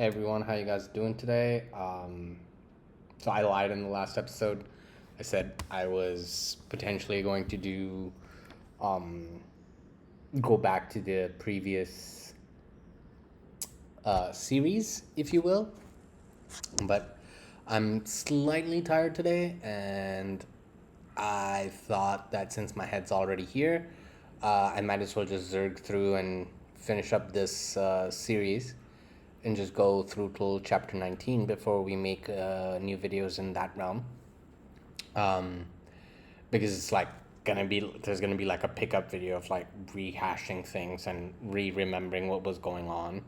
Hey everyone, how you guys doing today? So I lied in the last episode. I said I was potentially going to um, go back to the previous series, if you will. But I'm slightly tired today, and I thought that since my head's already here, I might as well just zerg through and finish up this series and just go through till chapter 19 before we make new videos in that realm. Um, because it's like there's gonna be like a pickup video of like rehashing things and remembering what was going on.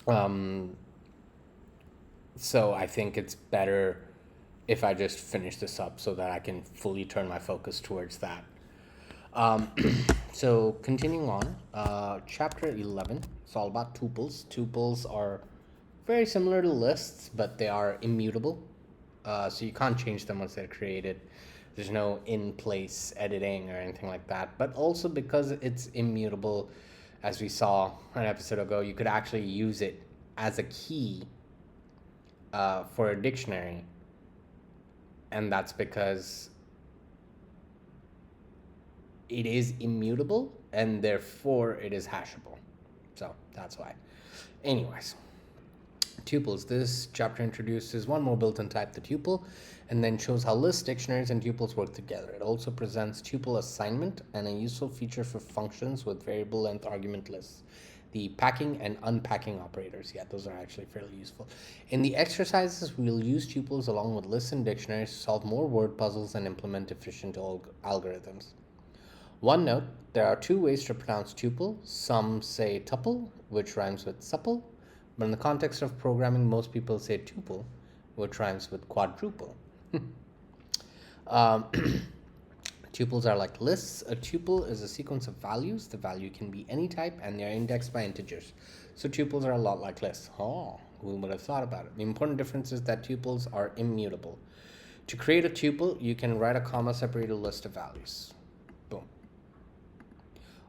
Um, so I think it's better if I just finish this up so that I can fully turn my focus towards that. Um, so continuing on, chapter 11, it's all about tuples. Tuples are very similar to lists, but they are immutable. So you can't change them once they're created. There's no in-place editing or anything like that. But also because it's immutable, as we saw an episode ago, you could actually use it as a key for a dictionary. And that's because it is immutable and therefore it is hashable. So that's why. Anyways, tuples. This chapter introduces one more built-in type, the tuple, and then shows how lists, dictionaries, and tuples work together. It also presents tuple assignment and a useful feature for functions with variable length argument lists. The packing and unpacking operators. Yeah, those are actually fairly useful. In the exercises, we'll use tuples along with lists and dictionaries to solve more word puzzles and implement efficient algorithms. One note, there are two ways to pronounce tuple. Some say tuple, which rhymes with supple, but in the context of programming, most people say tuple, which rhymes with quadruple. um, Tuples are like lists. A tuple is a sequence of values. The value can be any type, and they're indexed by integers. So tuples are a lot like lists. Oh, who would have thought about it? The important difference is that tuples are immutable. To create a tuple, you can write a comma-separated list of values. Boom.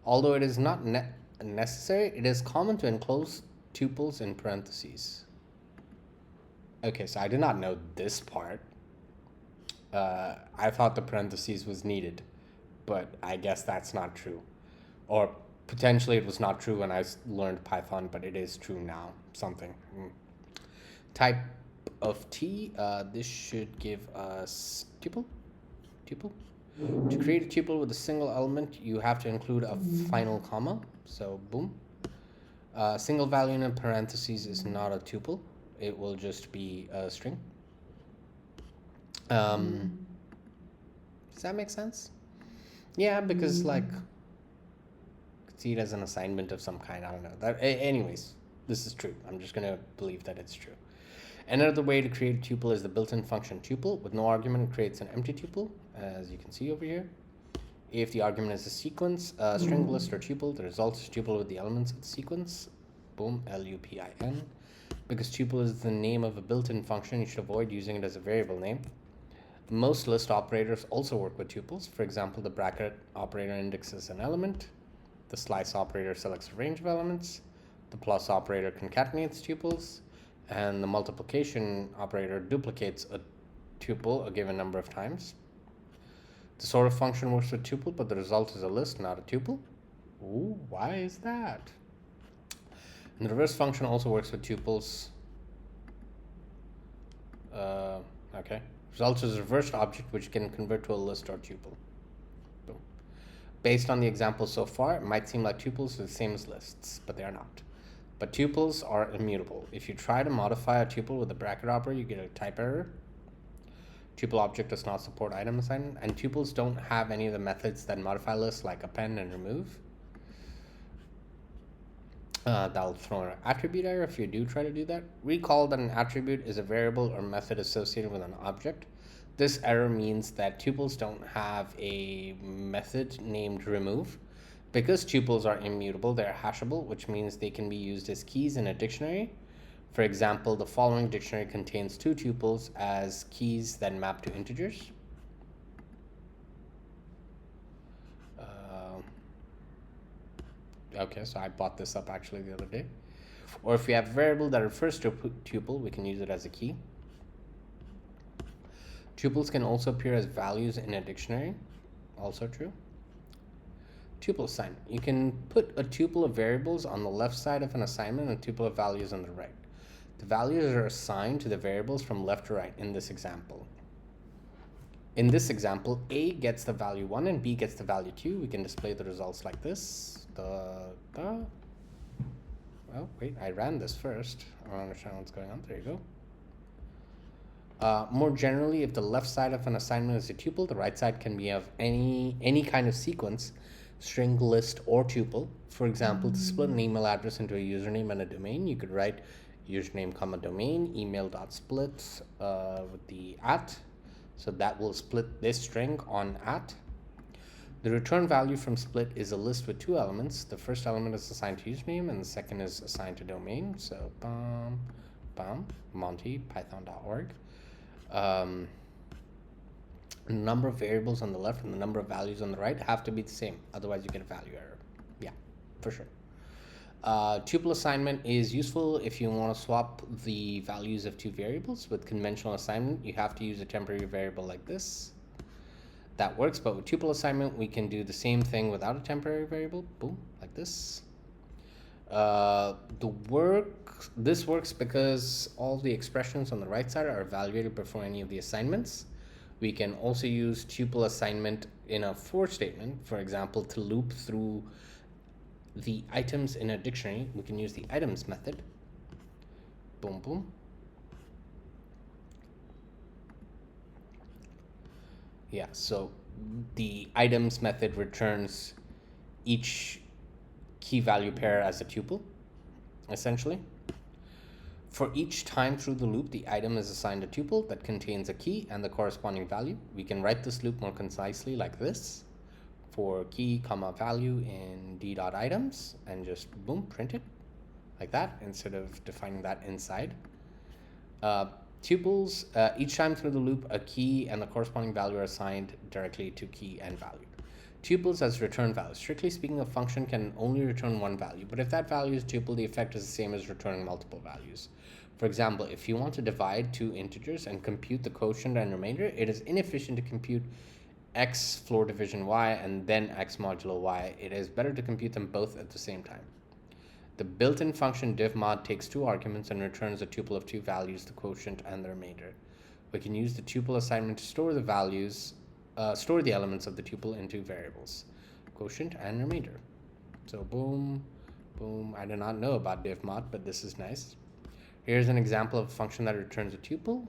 Although it is not necessary, it is common to enclose tuples in parentheses. Okay, so I did not know this part. I thought the parentheses was needed, but I guess that's not true. Or potentially it was not true when I learned Python, but it is true now. Something. Type of T, this should give us tuple. Tuple. To create a tuple with a single element, you have to include a final comma. So, boom. Single value in parentheses is not a tuple. It will just be a string. Does that make sense? Yeah, because like, see it as an assignment of some kind. I don't know. Anyways, this is true. I'm just gonna believe that it's true. Another way to create a tuple is the built-in function tuple. With no argument, it creates an empty tuple, as you can see over here. If the argument is a sequence, string, list, or tuple, the result is tuple with the elements of the sequence. Boom, LUPIN. Because tuple is the name of a built-in function, you should avoid using it as a variable name. Most list operators also work with tuples. For example, the bracket operator indexes an element. The slice operator selects a range of elements. The plus operator concatenates tuples. And the multiplication operator duplicates a tuple a given number of times. The sort of function works with tuple, but the result is a list, not a tuple. Ooh, why is that? And the reverse function also works with tuples. Okay. Result is a reversed object which can convert to a list or tuple. Boom. Based on the example so far, it might seem like tuples are the same as lists, but they are not. But tuples are immutable. If you try to modify a tuple with a bracket operator, you get a type error. Tuple object does not support item assignment, and tuples don't have any of the methods that modify lists like append and remove. That'll throw an attribute error if you do try to do that. Recall that an attribute is a variable or method associated with an object. This error means that tuples don't have a method named remove. Because tuples are immutable, they're hashable, which means they can be used as keys in a dictionary. For example, the following dictionary contains two tuples as keys that map to integers. Okay, so I bought this up actually the other day. Or if we have a variable that refers to a tuple, we can use it as a key. Tuples can also appear as values in a dictionary, also true. Tuple assignment. You can put a tuple of variables on the left side of an assignment and a tuple of values on the right. The values are assigned to the variables from left to right in this example. In this example, A gets the value 1 and B gets the value 2. We can display the results like this. Well, wait, I ran this first. I don't understand what's going on. There you go. More generally, if the left side of an assignment is a tuple, the right side can be of any kind of sequence, string, list, or tuple. For example, to split an email address into a username and a domain, you could write username comma domain, email.split with the @ so that will split this string on @. The return value from split is a list with 2 elements. The first element is assigned to username and the second is assigned to domain. So Monty, python.org. Number of variables on the left and the number of values on the right have to be the same, otherwise you get a value error. Yeah, for sure. Tuple assignment is useful if you want to swap the values of 2 variables. With conventional assignment, you have to use a temporary variable like this. That works, but with tuple assignment, we can do the same thing without a temporary variable. Boom, like this. This works because all the expressions on the right side are evaluated before any of the assignments. We can also use tuple assignment in a for statement. For example, to loop through the items in a dictionary, we can use the items method. Boom, boom. Yeah, so the items method returns each key value pair as a tuple, essentially. For each time through the loop, the item is assigned a tuple that contains a key and the corresponding value. We can write this loop more concisely like this. For key comma value in d.items and just boom, print it like that instead of defining that inside. Tuples, each time through the loop, a key and the corresponding value are assigned directly to key and value. Tuples as return values. Strictly speaking, a function can only return one value, but if that value is tuple, the effect is the same as returning multiple values. For example, if you want to divide 2 integers and compute the quotient and remainder, it is inefficient to compute x floor division y and then x modulo y. It is better to compute them both at the same time. The built-in function divmod takes 2 arguments and returns a tuple of 2 values, the quotient and the remainder. We can use the tuple assignment to store the elements of the tuple into variables, quotient and remainder. So boom, boom. I did not know about divmod, but this is nice. Here's an example of a function that returns a tuple.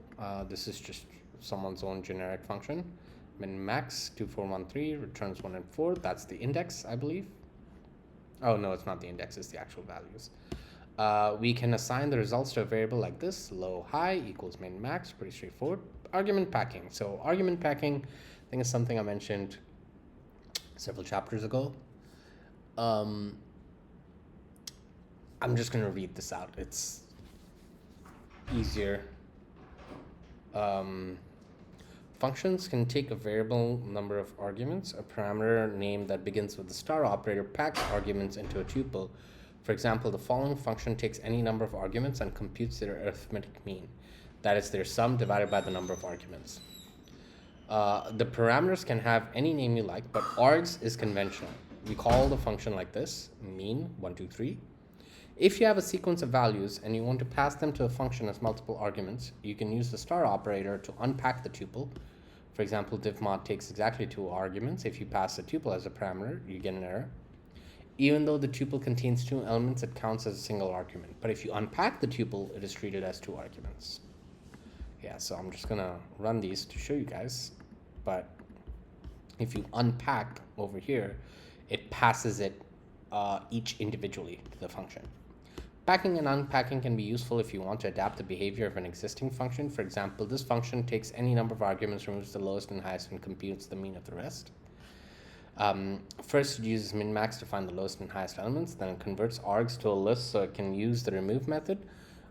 This is just someone's own generic function. Min max 2413 returns 1 and 4. That's the index, I believe. Oh no, it's not the index, it's the actual values. We can assign the results to a variable like this. Low high equals min max, pretty straightforward. Argument packing. So argument packing, I think, is something I mentioned several chapters ago. I'm just going to read this out. It's easier. Functions can take a variable number of arguments. A parameter name that begins with the star operator packs arguments into a tuple. For example, the following function takes any number of arguments and computes their arithmetic mean. That is their sum divided by the number of arguments. The parameters can have any name you like, but args is conventional. We call the function like this, mean 1, 2, 3. If you have a sequence of values and you want to pass them to a function as multiple arguments, you can use the star operator to unpack the tuple. For example, divmod takes exactly 2 arguments. If you pass a tuple as a parameter, you get an error. Even though the tuple contains 2 elements, it counts as a single argument. But if you unpack the tuple, it is treated as 2 arguments. Yeah, so I'm just going to run these to show you guys. But if you unpack over here, it passes it each individually to the function. Packing and unpacking can be useful if you want to adapt the behavior of an existing function. For example, this function takes any number of arguments, removes the lowest and highest, and computes the mean of the rest. First, it uses min-max to find the lowest and highest elements. Then it converts args to a list so it can use the remove method.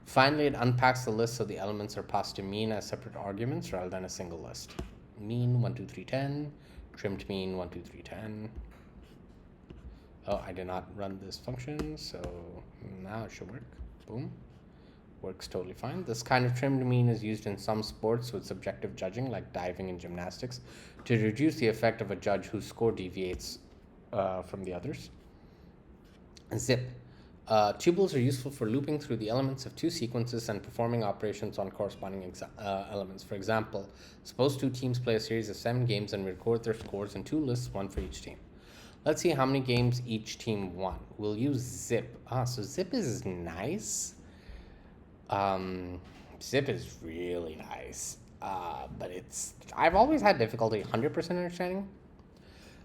Finally, it unpacks the list so the elements are passed to mean as separate arguments rather than a single list. Mean 1, 2, 3, 10. Trimmed mean 1, 2, 3, 10. Oh, I did not run this function, so now it should work. Boom. Works totally fine. This kind of trimmed mean is used in some sports with subjective judging, like diving and gymnastics, to reduce the effect of a judge whose score deviates from the others. Zip. Tuples are useful for looping through the elements of two sequences and performing operations on corresponding elements. For example, suppose two teams play a series of 7 games and record their scores in 2 lists, one for each team. Let's see how many games each team won. We'll use zip. So zip is nice. Zip is really nice. But I've always had difficulty 100% understanding.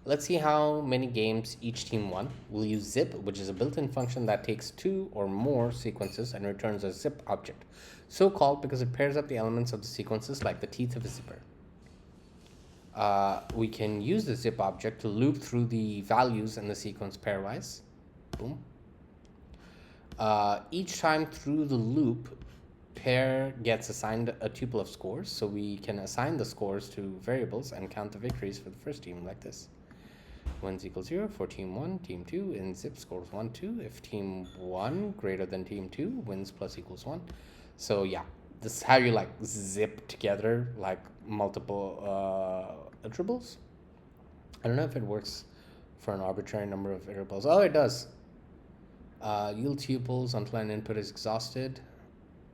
Let's see how many games each team won. We'll use zip, which is a built-in function that takes 2 or more sequences and returns a zip object, so called because it pairs up the elements of the sequences like the teeth of a zipper. We can use the zip object to loop through the values in the sequence pairwise. Boom. Each time through the loop, pair gets assigned a tuple of scores, so we can assign the scores to variables and count the victories for the first team like this. Wins equals 0 for team 1, team 2, in zip scores 1, 2. If team 1 greater than team 2, wins plus equals 1. So yeah, this is how you like zip together like multiple iterables. I don't know if it works for an arbitrary number of iterables. Oh, it does. Yield tuples until an input is exhausted.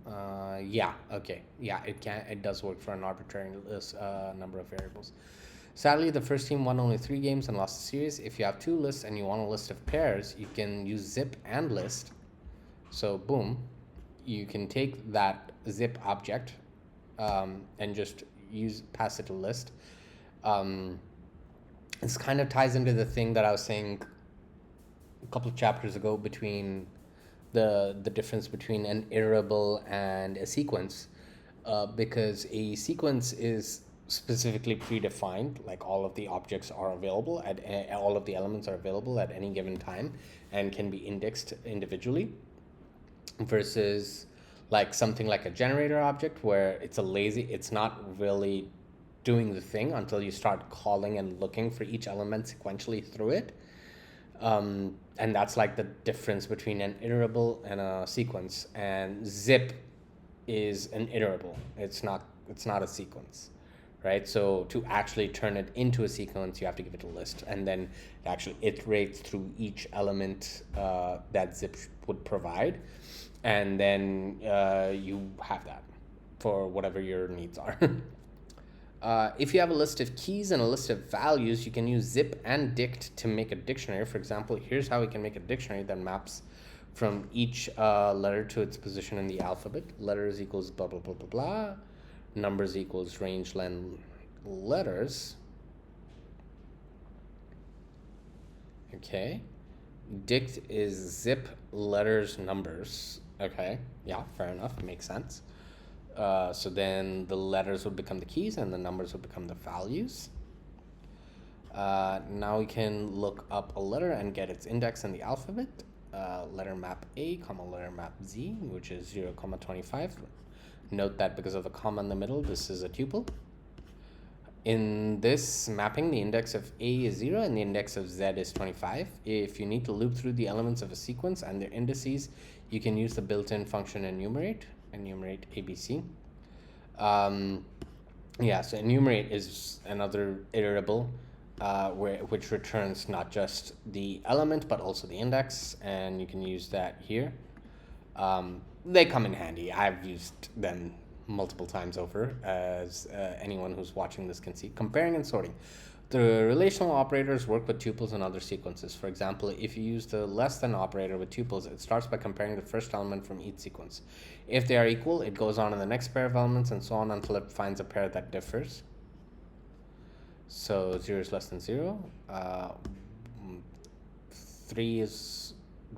Yeah, okay. Yeah, it does work for an arbitrary number of variables. Sadly, the first team won only 3 games and lost the series. If you have 2 lists and you want a list of pairs, you can use zip and list. So boom, you can take that zip object and just pass it to list. This kind of ties into the thing that I was saying a couple of chapters ago between the difference between an iterable and a sequence, because a sequence is specifically predefined, like all of the objects are available all of the elements are available at any given time and can be indexed individually, versus like something like a generator object where it's not really doing the thing until you start calling and looking for each element sequentially through it. And that's like the difference between an iterable and a sequence. And zip is an iterable. It's not a sequence, right? So to actually turn it into a sequence, you have to give it a list, and then it actually iterates through each element that zip would provide, and then you have that for whatever your needs are. If you have a list of keys and a list of values, you can use zip and dict to make a dictionary. For example, here's how we can make a dictionary that maps from each letter to its position in the alphabet. Letters equals blah, blah, blah, blah, blah. Numbers equals range len letters. Okay. Dict is zip letters numbers. Okay. Yeah, fair enough. Makes sense. So then the letters would become the keys and the numbers would become the values. Now we can look up a letter and get its index in the alphabet. Letter map A, comma letter map Z, which is 0, 25. Note that because of the comma in the middle, this is a tuple. In this mapping, the index of A is 0 and the index of Z is 25. If you need to loop through the elements of a sequence and their indices, you can use the built-in function enumerate ABC. So enumerate is another iterable which returns not just the element but also the index, and you can use that here. They come in handy. I've used them multiple times over, as anyone who's watching this can see. Comparing and sorting. The relational operators work with tuples and other sequences. For example, if you use the less than operator with tuples, it starts by comparing the first element from each sequence. If they are equal, it goes on in the next pair of elements and so on until it finds a pair that differs. So 0 is less than 0. 3 is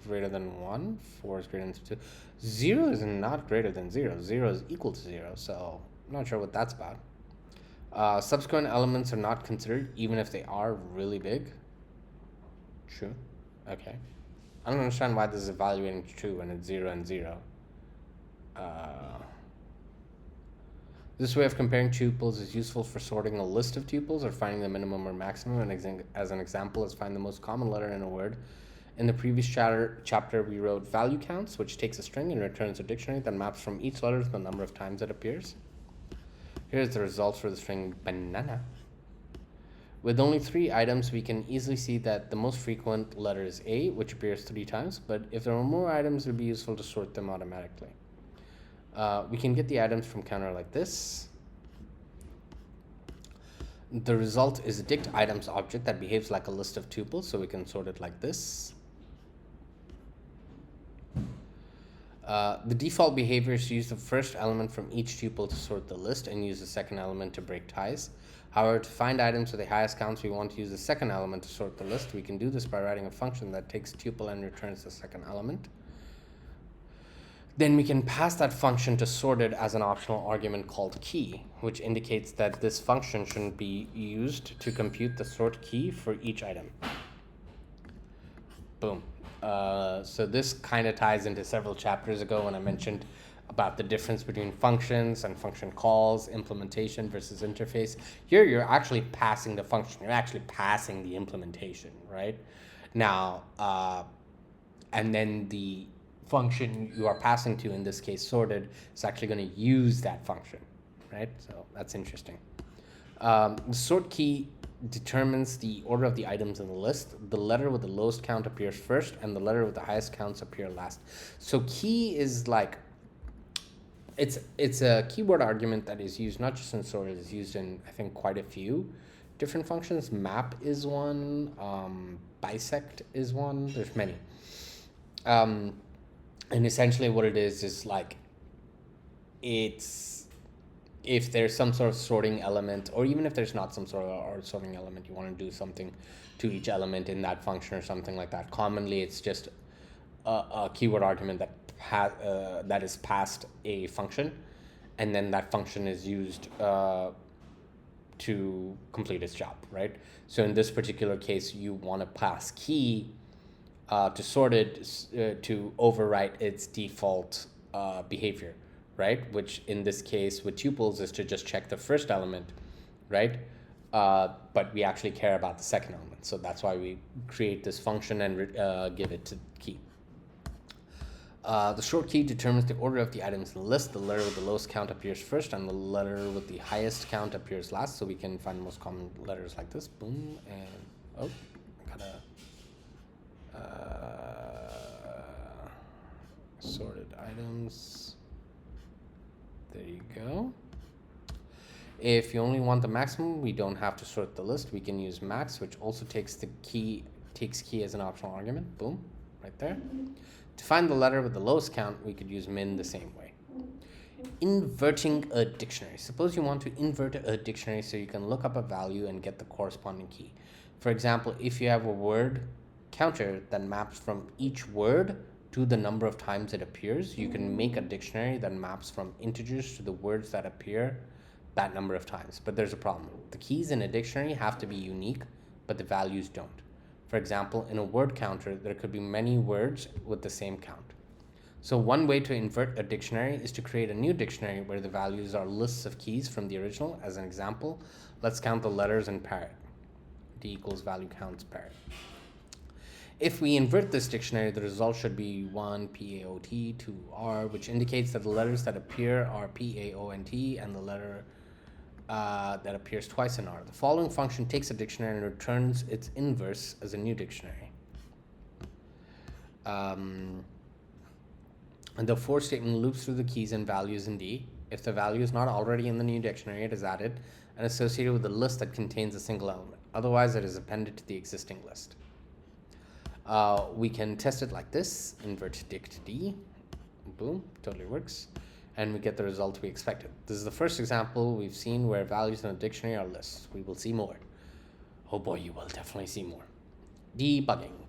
greater than 1. 4 is greater than 2. 0 is not greater than 0. 0 is equal to 0. So I'm not sure what that's about. Subsequent elements are not considered even if they are really big. True. Okay. I don't understand why this is evaluating true when it's 0 and 0. This way of comparing tuples is useful for sorting a list of tuples or finding the minimum or maximum. And as an example, let's find the most common letter in a word In the previous chapter, we wrote value counts, which takes a string and returns a dictionary that maps from each letter to the number of times it appears. Here's the results for the string banana. With only 3 items, we can easily see that the most frequent letter is A, which appears 3 times, but if there were more items, it would be useful to sort them automatically. We can get the items from counter like this. The result is a dict items object that behaves like a list of tuples, so we can sort it like this. The default behavior is to use the first element from each tuple to sort the list and use the second element to break ties. However, to find items with the highest counts, we want to use the second element to sort the list. We can do this by writing a function that takes a tuple and returns the second element. Then we can pass that function to sort it as an optional argument called key, which indicates that this function shouldn't be used to compute the sort key for each item. Boom. So this kind of ties into several chapters ago when I mentioned about the difference between functions and function calls, implementation versus interface. Here you're actually passing the function, you're actually passing the implementation, right? Now, and then the function you are passing to, in this case sorted, is actually going to use that function, right? So that's interesting. The sort key determines the order of the items in the list. The letter with the lowest count appears first, and the letter with the highest counts appear last. So key is like, it's a keyword argument that is used not just in sorted, it's used in, I think, quite a few different functions. Map is one, bisect is one, there's many. And essentially what it is like, it's, if there's some sort of sorting element, or even if there's not some sort of sorting element, you want to do something to each element in that function or something like that. Commonly, it's just a keyword argument that is passed a function, and then that function is used to complete its job, right? So in this particular case, you want to pass key to sort it to overwrite its default behavior, right? Which in this case with tuples is to just check the first element, right? But we actually care about the second element. So that's why we create this function and give it to key. The short key determines the order of the items in the list. The letter with the lowest count appears first, and the letter with the highest count appears last. So we can find the most common letters like this. Boom, and I gotta sorted items. There you go. If you only want the maximum, we don't have to sort the list. We can use max, which also takes key as an optional argument. Boom, right there. To find the letter with the lowest count, we could use min the same way. Inverting a dictionary. Suppose you want to invert a dictionary so you can look up a value and get the corresponding key. For example, if you have a word counter that maps from each word to the number of times it appears, you can make a dictionary that maps from integers to the words that appear that number of times. But there's a problem. The keys in a dictionary have to be unique, but the values don't. For example, in a word counter, there could be many words with the same count. So one way to invert a dictionary is to create a new dictionary where the values are lists of keys from the original. As an example, let's count the letters in parrot. D equals value counts parrot. If we invert this dictionary, the result should be 1 PAOT, 2 R, which indicates that the letters that appear are PAONT, and the letter that appears twice in R. The following function takes a dictionary and returns its inverse as a new dictionary. And the for statement loops through the keys and values in D. If the value is not already in the new dictionary, it is added and associated with the list that contains a single element. Otherwise, it is appended to the existing list. We can test it like this, invert dict D, boom, totally works, and we get the result we expected. This is the first example we've seen where values in a dictionary are lists. We will see more. Oh boy, you will definitely see more. Debugging.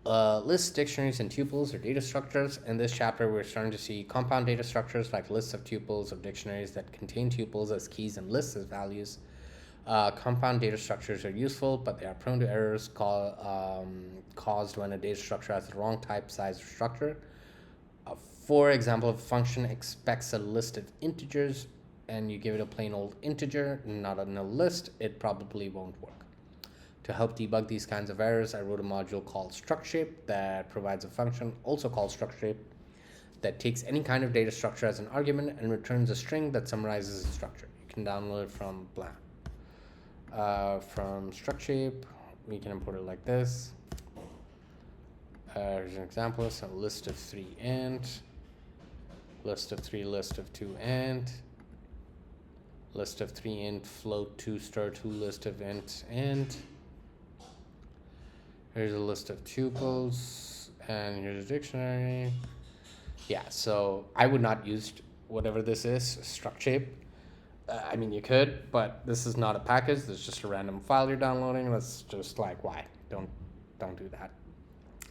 Lists, dictionaries, and tuples are data structures. In this chapter, we're starting to see compound data structures like lists of tuples of dictionaries that contain tuples as keys and lists as values. Compound data structures are useful, but they are prone to errors caused when a data structure has the wrong type, size, or structure. For example, if a function expects a list of integers and you give it a plain old integer, not a null list, it probably won't work. To help debug these kinds of errors, I wrote a module called structshape that provides a function, also called structshape, that takes any kind of data structure as an argument and returns a string that summarizes the structure. You can download it from from structshape. We can import it like this. Here's an example. It's a list of 3 int, list of 3, list of 2 int, list of 3 int, float 2 star 2, list of int. Here's a list of tuples, and here's a dictionary. Yeah, so I would not use whatever this is, structshape. I mean, you could, but this is not a package. It's just a random file you're downloading. That's just like, why? Don't do that.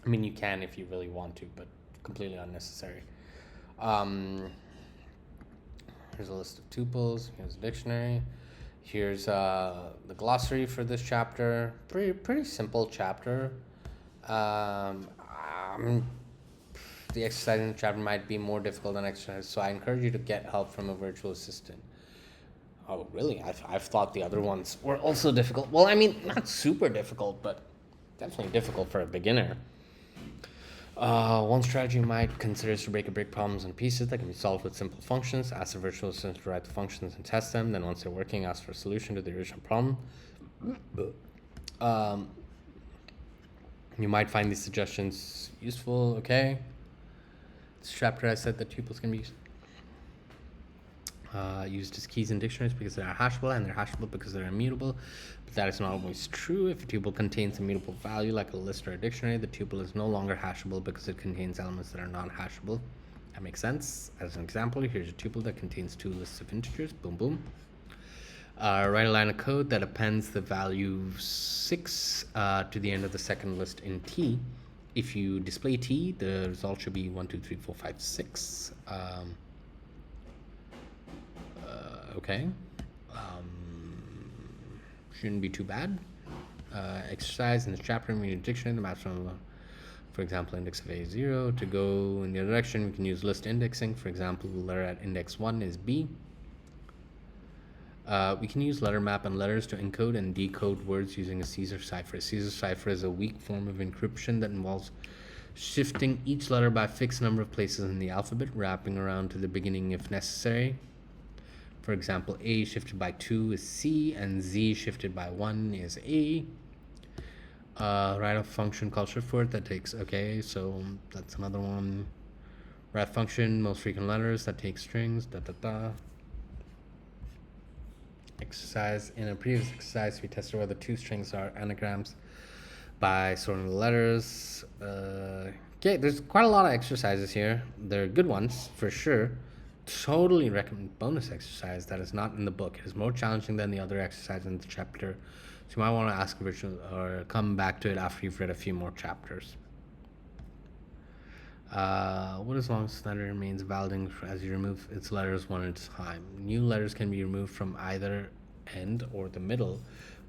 I mean, you can if you really want to, but completely unnecessary. Here's a list of tuples. Here's a dictionary. Here's the glossary for this chapter. Pretty simple chapter. The exercise in the chapter might be more difficult than exercise, so I encourage you to get help from a virtual assistant. Oh, really? I've thought the other ones were also difficult. Well, I mean, not super difficult, but definitely difficult for a beginner. One strategy you might consider is to break problems in pieces that can be solved with simple functions. Ask the virtual assistant to write the functions and test them. Then once they're working, ask for a solution to the original problem. You might find these suggestions useful. Okay. This chapter I said that tuples can be used as keys in dictionaries because they are hashable, and they're hashable because they're immutable. But that is not always true. If a tuple contains a mutable value like a list or a dictionary, the tuple is no longer hashable because it contains elements that are non-hashable. That makes sense. As an example, here's a tuple that contains 2 lists of integers. Boom, boom. Write a line of code that appends the value 6 to the end of the second list in T. If you display T, the result should be 1, 2, 3, 4, 5, 6. Okay. Shouldn't be too bad. Exercise in the chapter, we need a dictionary that maps from, for example, index of A0. To go in the other direction, we can use list indexing. For example, the letter at index 1 is B. We can use letter map and letters to encode and decode words using a Caesar cipher. A Caesar cipher is a weak form of encryption that involves shifting each letter by a fixed number of places in the alphabet, wrapping around to the beginning if necessary. For example, A shifted by 2 is C, and Z shifted by 1 is A. Write a function called shiftword that takes, okay, so that's another one. Write function, most frequent letters, that takes strings, Exercise. In a previous exercise, we tested whether 2 strings are anagrams by sorting the letters. Okay, there's quite a lot of exercises here. They're good ones, for sure. Totally recommend bonus exercise that is not in the book. It is more challenging than the other exercise in the chapter, so you might want to ask virtual or come back to it after you've read a few more chapters. What as long as the letter remains valid as you remove its letters one at a time. New letters can be removed from either end or the middle,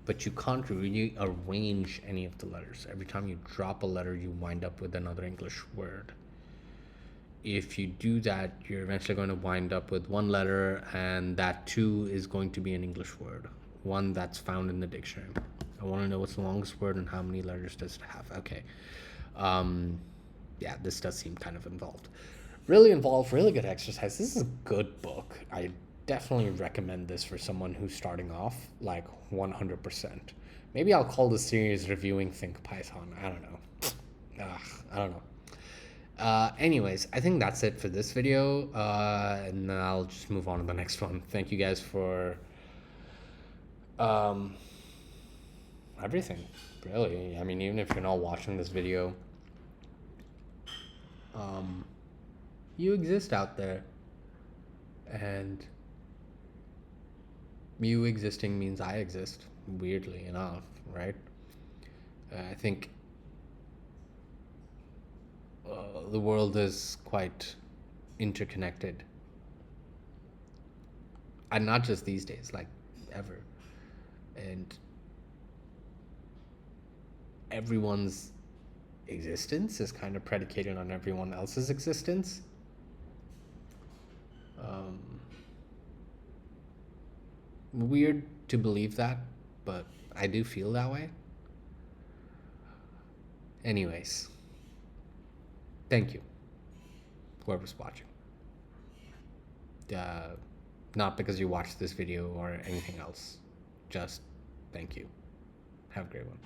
but you can't really arrange any of the letters. Every time you drop a letter, you wind up with another English word. If you do that, you're eventually going to wind up with one letter, and that too is going to be an English word, one that's found in the dictionary. I want to know what's the longest word and how many letters does it have. Okay. Yeah, this does seem kind of involved. Really involved, really good exercise. This is a good book. I definitely recommend this for someone who's starting off, like 100%. Maybe I'll call the series Reviewing Think Python. I don't know. I don't know. Anyways, I think that's it for this video, and I'll just move on to the next one. Thank you guys for everything, really. I mean, even if you're not watching this video, you exist out there, and you existing means I exist, weirdly enough, right? I think the world is quite interconnected, and not just these days, like ever, and everyone's existence is kind of predicated on everyone else's existence. Weird to believe that, but I do feel that way. Anyways, thank you, whoever's watching. Uh, Not because you watched this video or anything else. Just thank you. Have a great one.